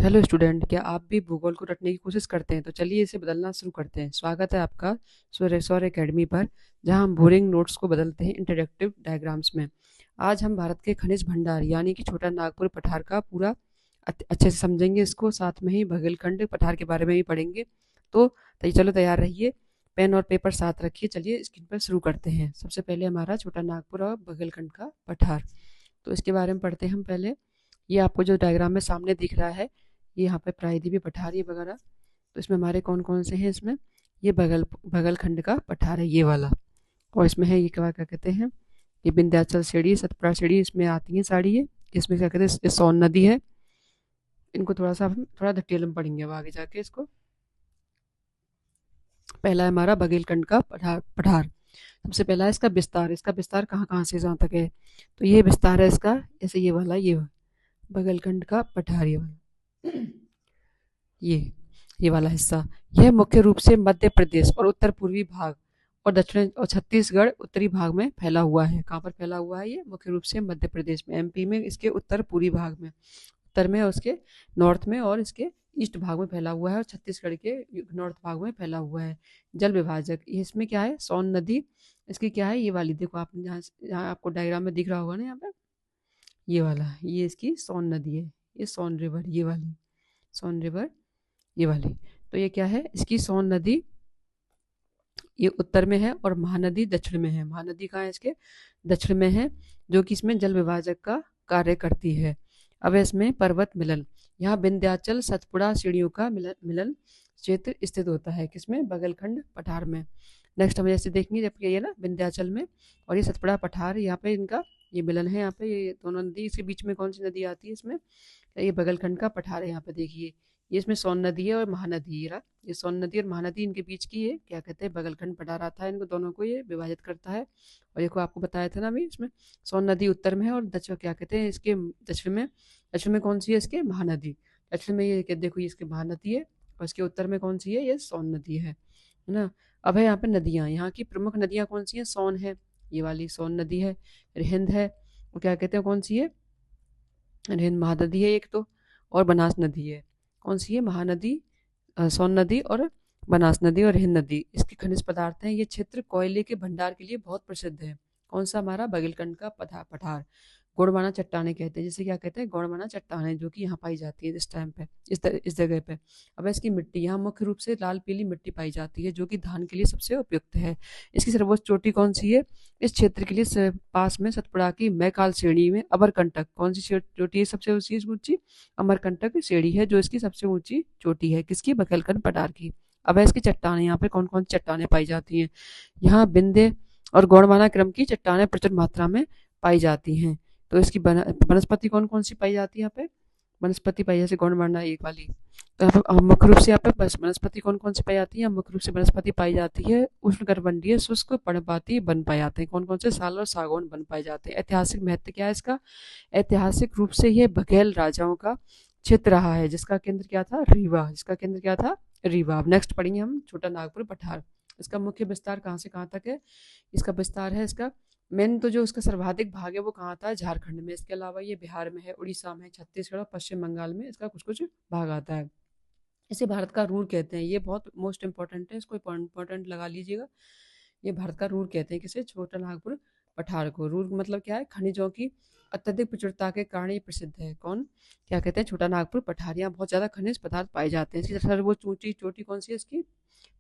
Hello student, क्या आप भी भूगोल को रटने की कोशिश करते हैं? तो चलिए इसे बदलना शुरू करते हैं। स्वागत है आपका सौर एकेडमी पर, जहां हम बोरिंग नोट्स को बदलते हैं इंटरेक्टिव डायग्राम्स में। आज हम भारत के खनिज भंडार यानी कि छोटा नागपुर पठार का पूरा अच्छे से समझेंगे इसको। साथ में ही बघेलखंड पठार के बारे में भी पढ़ेंगे। तो चलो तैयार रहिए, पेन और पेपर साथ रखिए। चलिए स्क्रीन पर शुरू करते हैं। सबसे पहले हमारा छोटा नागपुर और बघेलखंड का पठार, तो इसके बारे में पढ़ते हैं हम पहले। ये आपको जो डायग्राम में सामने दिख रहा है, ये यहाँ पे प्रायद्वीपीय पठार ये वगैरह। तो इसमें हमारे कौन कौन से हैं? इसमें ये बगलखंड का पठार है, ये वाला। और इसमें है ये क्या क्या कहते हैं, ये विंध्याचल सीढ़ी, सतपुड़ा सीढ़ी इसमें आती है साड़ी। ये इसमें क्या कहते हैं, ये सोन नदी है। इनको थोड़ा सा हम थोड़ा डिटेल में पढ़ेंगे अब आगे जाके इसको। पहला है हमारा बघेलखंड का पठार। सबसे पहला है इसका विस्तार। इसका विस्तार कहाँ कहाँ से जहाँ तक है? तो ये विस्तार है इसका, जैसे ये वाला, ये बघेलखंड का पठार, ये वाला, ये वाला हिस्सा। यह मुख्य रूप से मध्य प्रदेश और उत्तर पूर्वी भाग और दक्षिण और छत्तीसगढ़ उत्तरी भाग में फैला हुआ है। कहाँ पर फैला हुआ है? ये मुख्य रूप से मध्य प्रदेश में, एमपी में, इसके उत्तर पूर्वी भाग में, उत्तर में और उसके नॉर्थ में, और इसके ईस्ट भाग में फैला हुआ है, और छत्तीसगढ़ के नॉर्थ भाग में फैला हुआ है। जल विभाजक, इसमें क्या है? सोन नदी इसकी क्या है? ये वाली देखो, आपने जहाँ आपको डायग्राम में दिख रहा होगा ना, यहाँ पे ये वाला, ये इसकी सोन नदी है। ये सोन रिवर, ये वाली सोन रिवर, ये वाली। तो ये क्या है? इसकी सोन नदी ये उत्तर में है और महानदी दक्षिण में है। महानदी कहाँ है? इसके दक्षिण में है, जो कि इसमें जल विभाजक का कार्य करती है। अब इसमें पर्वत मिलन, यहाँ विंध्याचल सतपुड़ा सीढ़ियों का मिलन मिलन क्षेत्र स्थित होता है। किसमें? बघेलखंड पठार में। नेक्स्ट हम जैसे देखेंगे, जब ये ना विंध्याचल में और ये सतपुड़ा पठार, यहाँ पे इनका ये मिलन है। यहाँ पे ये दोनों नदी, इसके बीच में कौन सी नदी आती है? इसमें ये बघेलखंड का पठार है। यहाँ पे देखिए, ये इसमें सोन नदी है और महानदी, ये सोन नदी और महानदी इनके बीच की ये क्या कहते हैं, बघेलखंड पठार आता है। इनको दोनों को ये विभाजित करता है। और देखो आपको बताया था ना अभी, इसमें सोन नदी उत्तर में है और दक्षिण क्या कहते हैं, इसके दक्षिण में कौन सी है? इसके महानदी। दक्षिण में ये देखो, ये इसके महानदी है, और इसके उत्तर में कौन सी है? ये सोन नदी है ना। अब है यहाँ पे नदियाँ, यहाँ की प्रमुख नदियाँ कौन सी हैं? सोन है, ये वाली सोन नदी है। रिहिंद है, वो क्या कहते हैं, कौन सी है? रिहिंद महानदी है एक तो, और बनास नदी है। कौन सी है? महानदी, सोन नदी और बनास नदी और रिहिंद नदी। इसके खनिज पदार्थ हैं। ये क्षेत्र कोयले के भंडार के लिए बहुत प्रसिद्ध है। कौन सा? हमारा बघेलखंड का पठार। गोंडवाना चट्टाने कहते हैं, जैसे क्या कहते हैं, गोंडवाना चट्टाने, जो कि यहाँ पाई जाती है इस टाइम पे, इस जगह पे। अब इसकी मिट्टी, यहाँ मुख्य रूप से लाल पीली मिट्टी पाई जाती है, जो कि धान के लिए सबसे उपयुक्त है। इसकी सर्वोच्च चोटी कौन सी है? इस क्षेत्र के लिए पास में सतपुड़ा की मैकाल श्रेणी में अमरकंटक, कौन सी चोटी है सबसे ऊंची? अमरकंटक श्रेणी है, जो इसकी सबसे ऊंची चोटी है। किसकी? बघेलखंड पठार की। अब है इसकी चट्टानें, यहाँ पे कौन कौन सी चट्टानें पाई जाती हैं? यहाँ विंध्य और गोंडवाना क्रम की चट्टानें प्रचुर मात्रा में पाई जाती हैं। तो इसकी वनस्पति कौन कौन सी पाई जाती है यहाँ पे? वनस्पति पाई, जैसे गोंडवाना एक वाली। तो यहाँ पे मुख्य रूप से यहाँ पे बस वनस्पति कौन कौन सी पाई जाती है? मुख्य रूप से वनस्पति पाई जाती है उष्णकटिबंधीय शुष्क पर्णपाती वन पाए जाते हैं। कौन कौन से? साल और सागौन वन पाए जाते हैं। ऐतिहासिक महत्व क्या है इसका? ऐतिहासिक रूप से यह बघेल राजाओं का क्षेत्र रहा है, जिसका केंद्र क्या था? रीवा। जिसका केंद्र क्या था? रीवा। अब नेक्स्ट पढ़ेंगे हम छोटा नागपुर पठार। इसका मुख्य विस्तार कहाँ से कहाँ तक है? इसका विस्तार है, इसका मेन तो जो उसका सर्वाधिक भाग है वो कहाँ था? झारखंड में। इसके अलावा ये बिहार में है, उड़ीसा में, छत्तीसगढ़ और पश्चिम बंगाल में इसका कुछ कुछ भाग आता है। इसे भारत का रूर कहते हैं। ये बहुत मोस्ट इंपॉर्टेंट है, इसको इंपॉर्टेंट लगा लीजिएगा। ये भारत का रूर कहते हैं किसे? छोटा नागपुर पठार को। रूर मतलब क्या है? खनिजों की अत्यधिक प्रचुरता के कारण ये प्रसिद्ध है। कौन? क्या कहते हैं? छोटा नागपुर पठार। यहाँ बहुत ज्यादा खनिज पदार्थ पाए जाते हैं। इसकी सर्वोच्च ऊंची चोटी कौन सी है? इसकी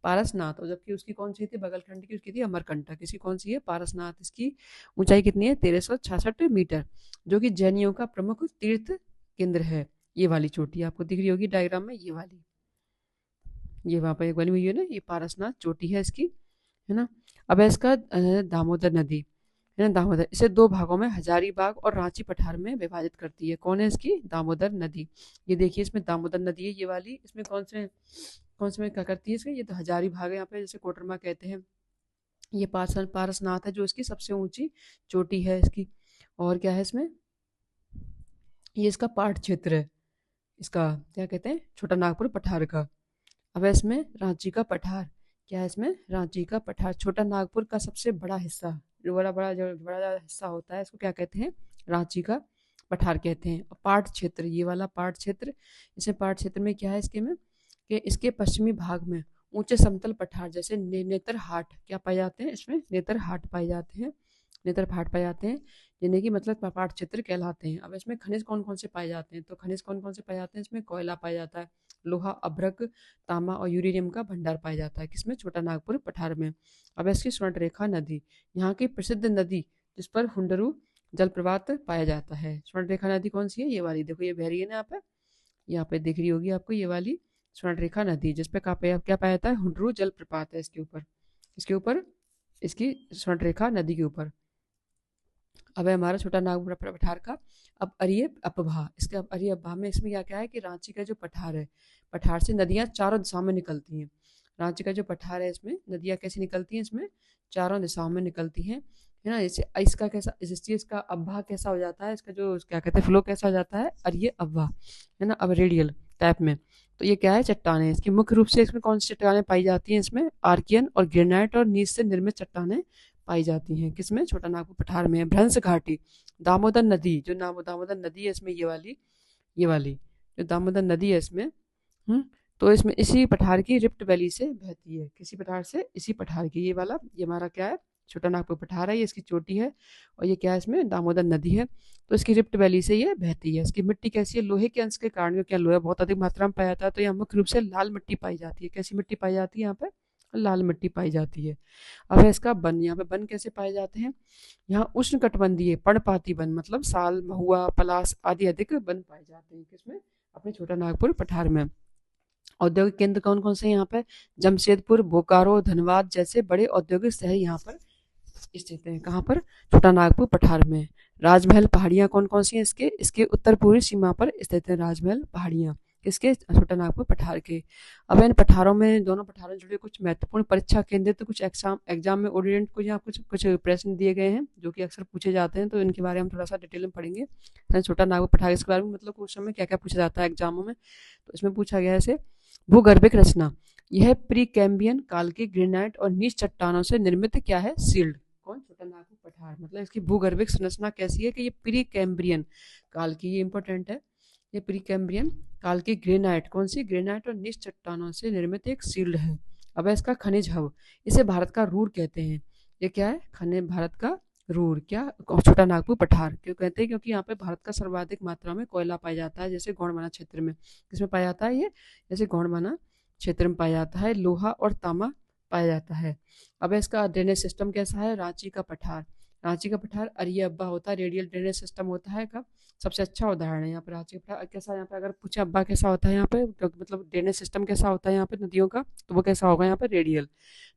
पारसनाथ। और जबकि उसकी कौन सी थी? बगलखंड की उसकी थी अमरकंटक। इसकी कौन सी है? पारसनाथ। इसकी ऊंचाई कितनी है? 1366 मीटर, जो कि जैनियों का प्रमुख तीर्थ केंद्र है। ये वाली चोटी आपको दिख रही होगी डायग्राम में, ये वाली, ये वहां पर एक बनी हुई है ना, ये पारसनाथ चोटी है इसकी, है ना। अब है इसका दामोदर नदी, है ना, दामोदर। इसे दो भागों में हजारीबाग और रांची पठार में विभाजित करती है। कौन है इसकी? दामोदर नदी। ये देखिए, इसमें दामोदर नदी है, ये वाली। इसमें कौन से में क्या करती है? इसके ये तो हजारी भाग है यहाँ पे, जैसे कोटरमा कहते हैं। ये पारसनाथ है, जो इसकी सबसे ऊंची चोटी है इसकी। और क्या है इसमें? ये इसका पाठ क्षेत्र है, इसका क्या कहते हैं? छोटा नागपुर पठार का। अब है इसमें रांची का पठार। क्या है इसमें? रांची का पठार। छोटा नागपुर का सबसे बड़ा हिस्सा, जो बड़ा बड़ा हिस्सा होता है, इसको क्या कहते हैं? रांची का पठार कहते हैं। और पाट क्षेत्र, ये वाला पाट क्षेत्र, इसमें पाट क्षेत्र में क्या है इसके में कि इसके पश्चिमी भाग में ऊंचे समतल पठार जैसे नेतरहाट क्या पाए जाते हैं, इसमें नेतरहाट पाए जाते हैं, नेतरहाट पाए जाते हैं, जिन्हें की मतलब पाट क्षेत्र कहलाते हैं। अब इसमें खनिज कौन कौन से पाए जाते हैं, तो खनिज कौन कौन से पाए जाते हैं, इसमें कोयला पाया जाता है, लोहा, अभ्रक, तांबा और यूरेनियम का भंडार पाया जाता है, किसमें, छोटा नागपुर पठार में। अब इसकी स्वर्णरेखा नदी, यहाँ की प्रसिद्ध नदी जिस पर हुंडरू जलप्रपात पाया जाता है। स्वर्णरेखा नदी कौन सी है, ये वाली, देखो ये बह रही है ना यहाँ पे दिख रही होगी आपको ये वाली स्वर्णरेखा नदी, जिसपे क्या पाया जाता है, हुंडरू जलप्रपात है इसके ऊपर, इसके ऊपर, इसकी स्वर्णरेखा नदी के ऊपर। अब है हमारा छोटा नागपुर पठार का अब अरिय अपभा, इसके अब अरिय अपभा में इसमें क्या क्या है कि रांची का जो पठार है, पठार से नदियां चारों दिशाओं में निकलती हैं। रांची का जो पठार है इसमें नदियां कैसी निकलती हैं, इसमें चारों दिशाओं में निकलती हैं, है ना। इसे इसका कैसा, इस चीज का अब्बा कैसा हो जाता है, इसका जो क्या कहते हैं फ्लो कैसा हो जाता है, अरिय अब्बा, है ना, अब रेडियल टाइप में। तो ये क्या है, चट्टाने, इसकी मुख्य रूप से इसमें कौन सी चट्टानें पाई जाती हैं, इसमें आर्कियन और ग्रेनाइट और नीच से निर्मित चट्टानें पाई जाती हैं, किसमें, छोटा नागपुर पठार में। भ्रंश घाटी, दामोदर नदी, जो दामोदर नदी है इसमें, ये वाली जो दामोदर नदी है इसमें, तो इसमें इसी पठार की रिफ्ट वैली से बहती है, किसी पठार से, इसी पठार की, ये वाला, ये हमारा क्या है, छोटा नागपुर पठार है, ये इसकी चोटी है, और ये क्या है, इसमें दामोदर नदी है, तो इसकी रिफ्ट वैली से ये बहती है। इसकी मिट्टी कैसी है, लोहे के अंश के कारण, क्योंकि लोहा बहुत अधिक मात्रा में पाया जाता है, तो यहाँ मुख्य रूप से लाल मिट्टी पाई जाती है। कैसी मिट्टी पाई जाती है यहाँ पे, लाल मिट्टी पाई जाती है। अब है इसका वन, यहाँ पे वन कैसे पाए जाते हैं, यहाँ उष्ण कटिबंधीय पर्णपाती वन, मतलब साल, महुआ, पलास आदि अधिक वन पाए जाते हैं, किसमें, अपने छोटा नागपुर पठार में। औद्योगिक केंद्र कौन कौन से यहाँ पे, जमशेदपुर, बोकारो, धनबाद जैसे बड़े औद्योगिक शहर यहाँ पर स्थित हैं, कहाँ पर, छोटा नागपुर पठार में। राजमहल पहाड़ियाँ कौन कौन सी हैं, इसके उत्तर पूर्वी सीमा पर स्थित है राजमहल पहाड़ियाँ, किसके, छोटा नागपुर पठार के। अब इन पठारों में, दोनों पठारों से जुड़े कुछ महत्वपूर्ण परीक्षा केंद्र, तो कुछ एग्जाम में ओरिएंट को यहाँ कुछ कुछ प्रश्न दिए गए हैं जो कि अक्सर पूछे जाते हैं, तो इनके बारे में हम थोड़ा सा डिटेल में पढ़ेंगे। छोटा नागपुर पठार इसके बारे में, मतलब क्वेश्चन में क्या क्या पूछा जाता है एग्जामों में, तो इसमें पूछा गया है ऐसे, भूगर्भिक रचना, यह प्री कैम्बियन काल की ग्रेनाइट और नीच चट्टानों से निर्मित क्या है, सील्ड, कौन, छोटा नागपुर पठार, मतलब इसकी भूगर्भिक संरचना कैसी है कि ये प्री कैम्ब्रियन काल की, ये इंपॉर्टेंट है, ये प्री कैम्ब्रियन काल की ग्रेनाइट, कौन सी, ग्रेनाइट और नीच चट्टानों से निर्मित एक सील्ड है। अब है इसका खनिज हब, इसे भारत का रूर कहते हैं, ये क्या है, खनिज भारत का रूर, क्या, छोटा नागपुर पठार क्यों कहते हैं, क्योंकि यहाँ पे भारत का सर्वाधिक मात्रा में कोयला पाया जाता है, जैसे गोंडवाना क्षेत्र में, किसमें पाया जाता है ये, जैसे गोंडवाना क्षेत्र में पाया जाता है, लोहा और तांबा पाया जाता है। अब इसका ड्रेनेज सिस्टम कैसा है, रांची का पठार, रांची का पठार अरिय अब्बा होता है, रेडियल ड्रेनेज सिस्टम होता है का सबसे अच्छा उदाहरण है यहाँ पे रांची का पठार। कैसा, यहाँ पे अगर पूछे अब्बा कैसा होता है यहाँ पे, मतलब ड्रेनेज सिस्टम कैसा होता है यहाँ पे नदियों का, तो वो कैसा होगा यहाँ पे, रेडियल,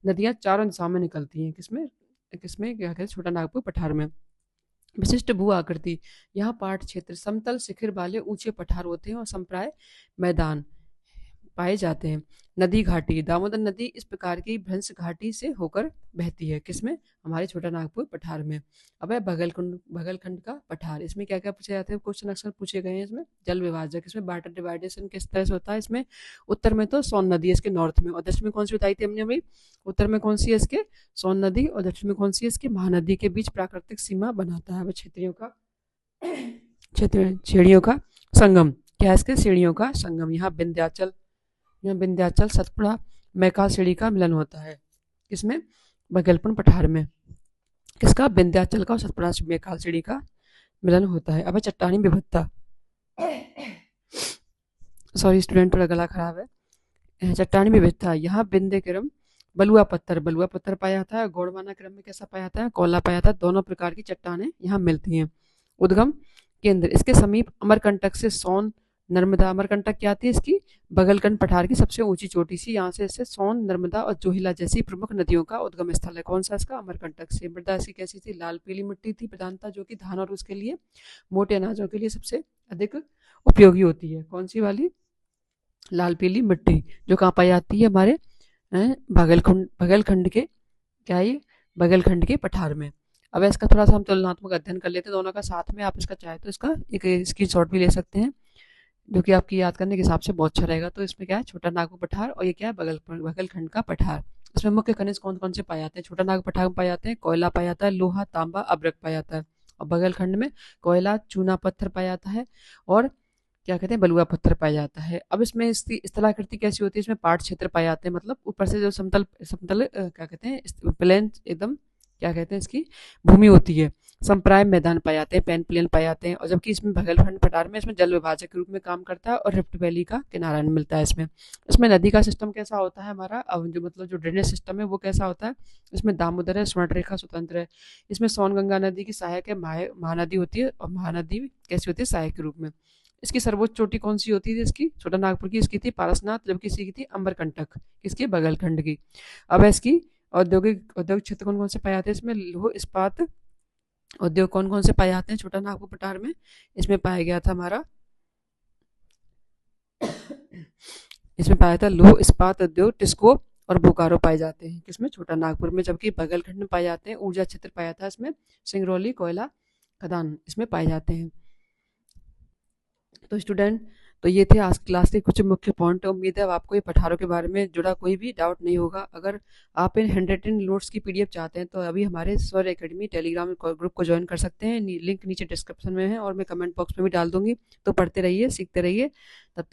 नदियाँ चारों दिशाओं में निकलती हैं, किसमें, किसमें, क्या कहते हैं, छोटा नागपुर पठार में। विशिष्ट भू आकृति, यहाँ पाट क्षेत्र समतल शिखर वाले ऊंचे पठार होते हैं और संप्राय मैदान पाए जाते हैं। नदी घाटी, दामोदर नदी इस प्रकार की भ्रंश घाटी से होकर बहती है, किसमें, हमारे छोटा नागपुर पठार में। अब है बघेलखंड का पठार, इसमें क्या क्या पूछे जाते हैं, क्वेश्चन अक्सर पूछे गए हैं इसमें, जल विभाजक, इसमें वाटर डिवाइडेशन किस तरह से होता है, इसमें उत्तर में तो सोन नदी है इसके नॉर्थ में, और दक्षिण में कौन सी बताई थी हमने अभी, उत्तर में कौन सी है इसके, सोन नदी, और दक्षिण में कौन सी है इसकी, महानदी के बीच प्राकृतिक सीमा बनाता है। श्रेणियों का संगम, क्या है इसके, श्रेणियों का संगम, यहाँ विंध्याचल सतपुड़ा मैकाल श्रेणी का मिलन होता है, किसमें, बघेलखंड पठार में, किसका, विंध्याचल का और सतपुड़ा मैकाल श्रेणी का मिलन होता है। अब चट्टानी विविधता, सॉरी स्टूडेंट थोड़ा गला खराब है। चट्टानी विविधता, यहाँ बिंदे क्रम बलुआ पत्थर पाया जाता है, गोंडवाना क्रम में कैसा पाया जाता है, कोयला पाया जाता है, दोनों प्रकार की चट्टानें यहाँ मिलती हैं। उद्गम केंद्र, इसके समीप अमरकंटक से सोन नर्मदा, अमरकंटक क्या आती है इसकी, बघेलखंड पठार की सबसे ऊंची चोटी सी, यहाँ से इससे सोन, नर्मदा और जोहिला जैसी प्रमुख नदियों का उद्गम स्थल है, कौन सा इसका, अमरकंटक से। मृदा इसकी कैसी थी, लाल पीली मिट्टी थी प्रधानता, जो कि धान और उसके लिए मोटे अनाजों के लिए सबसे अधिक उपयोगी होती है, कौन सी वाली, लाल पीली मिट्टी, जो कहाँ पाई जाती है, हमारे बघेलखंड के, क्या ये, बघेलखंड के पठार में। अब इसका थोड़ा सा हम तुलनात्मक अध्ययन कर लेते हैं दोनों का साथ में, आप इसका चाहे तो इसका एक स्क्रीनशॉट भी ले सकते हैं, जो कि आपकी याद करने के हिसाब से बहुत अच्छा रहेगा। तो इसमें क्या है, छोटा नागपुर पठार, और ये क्या है, बघेलखंड का पठार। इसमें मुख्य खनिज कौन कौन से पाए जाते हैं, छोटा नागपुर पठार में पाए जाते हैं, कोयला पाया जाता है, लोहा, तांबा, अभ्रक पाया जाता है। और बगलखंड में कोयला, चूना पत्थर पाया जाता है और क्या कहते हैं, बलुआ पत्थर पाया जाता है। अब इसमें इसकी स्थलाकृति कैसी होती है, इसमें पाट क्षेत्र पाए जाते हैं, मतलब ऊपर से जो समतल समतल क्या कहते हैं, प्लेन एकदम क्या कहते हैं इसकी भूमि होती है। संप्राय मैदान पाए जाते हैं, पेन प्लेन पाए जाते हैं। और जबकि इसमें बघेलखंड पठार में इसमें जल विभाजक के रूप में काम करता है और रिफ्ट वैली का किनारा मिलता है इसमें। इसमें नदी का सिस्टम कैसा होता है हमारा, अब जो मतलब जो ड्रेनेज सिस्टम है वो कैसा होता है, इसमें दामोदर है, स्वर्णरेखा स्वतंत्र है। इसमें सोनगंगा नदी की सहायक है, महानदी होती है, और महानदी कैसी होती है, सहायक के रूप में। इसकी सर्वोच्च चोटी कौन सी होती थी, इसकी छोटा नागपुर की, इसकी थी पारसनाथ, जबकि इसकी थी अमरकंटक, किसकी, बघेलखंड की। अब इसकी औद्योगिक क्षेत्र कौन कौन से पाए जाते हैं, इसमें लौह इस्पात उद्योग कौन कौन से पाए जाते हैं छोटा नागपुर पठार में, इसमें पाया गया था हमारा इसमें पाया था लौह इस्पात उद्योग, टिस्को और बोकारो पाए जाते हैं किसमें, छोटा नागपुर में। जबकि बघेलखंड में पाए जाते हैं ऊर्जा क्षेत्र पाया था इसमें, सिंगरौली कोयला खदान इसमें पाए जाते हैं। तो स्टूडेंट, तो ये थे आज क्लास के कुछ मुख्य पॉइंट। उम्मीद है अब आपको ये पठारों के बारे में जुड़ा कोई भी डाउट नहीं होगा। अगर आप इन हैंड रिटन नोट्स की पीडीएफ चाहते हैं तो अभी हमारे स्वर एकेडमी टेलीग्राम ग्रुप को ज्वाइन कर सकते हैं। लिंक नीचे डिस्क्रिप्शन में है और मैं कमेंट बॉक्स में भी डाल दूंगी। तो पढ़ते रहिए, सीखते रहिए। तब